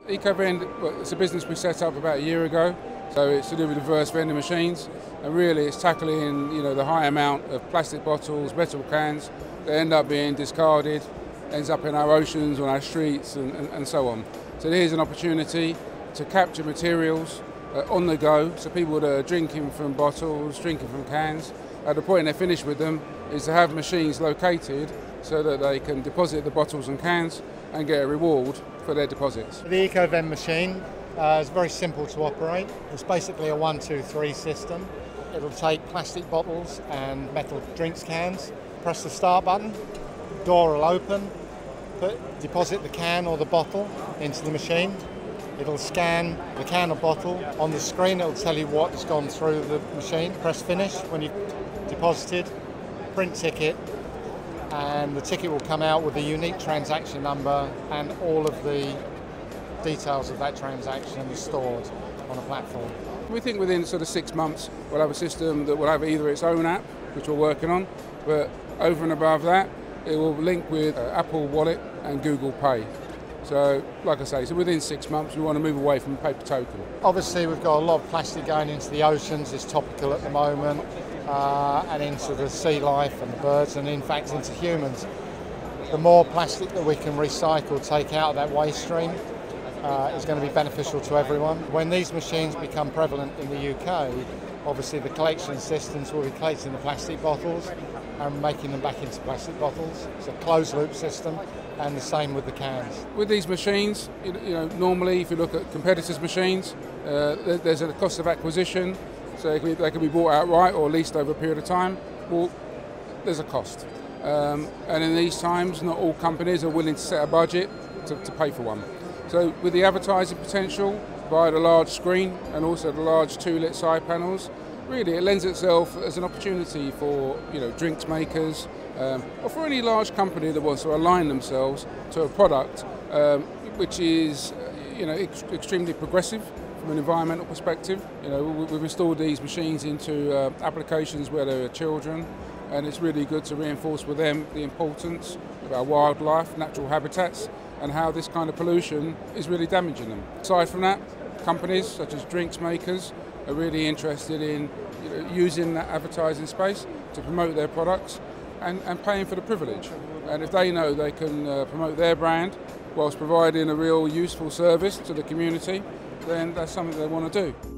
EcoVend, well, it's a business we set up about a year ago, so it's to do with reverse vending machines, and really it's tackling the high amount of plastic bottles, metal cans that end up being discarded, ends up in our oceans, on our streets and so on. So here's an opportunity to capture materials on the go, so people that are drinking from bottles, drinking from cans, at the point they're finished with them is to have machines located so that they can deposit the bottles and cans and get a reward for their deposits. The EcoVend machine is very simple to operate. It's basically a 1, 2, 3 system. It'll take plastic bottles and metal drinks cans, press the start button, door will open, deposit the can or the bottle into the machine. It'll scan the can or bottle. On the screen it'll tell you what's gone through the machine. Press finish when you've deposited, print ticket, and the ticket will come out with a unique transaction number, and all of the details of that transaction is stored on a platform. We think within sort of 6 months we'll have a system that will have either its own app, which we're working on, but over and above that it will link with Apple Wallet and Google Pay. So, like I say, so within 6 months we want to move away from paper token. Obviously we've got a lot of plastic going into the oceans, it's topical at the moment, and into the sea life and the birds, and in fact into humans. The more plastic that we can recycle, take out of that waste stream, is going to be beneficial to everyone. When these machines become prevalent in the UK, obviously the collection systems will be collecting the plastic bottles and making them back into plastic bottles. It's a closed loop system, and the same with the cans. With these machines, normally if you look at competitors' machines, there's a cost of acquisition, so they can be bought outright or leased over a period of time. Well, there's a cost. And in these times, not all companies are willing to set a budget to pay for one. So with the advertising potential via the large screen and also the large 2-lit side panels, really it lends itself as an opportunity for drinks makers or for any large company that wants to align themselves to a product which is extremely progressive from an environmental perspective. We've installed these machines into applications where there are children, and it's really good to reinforce with them the importance of our wildlife, natural habitats, and how this kind of pollution is really damaging them. Aside from that, companies such as drinks makers are really interested in using that advertising space to promote their products and paying for the privilege. And if they know they can promote their brand whilst providing a real useful service to the community, then that's something they want to do.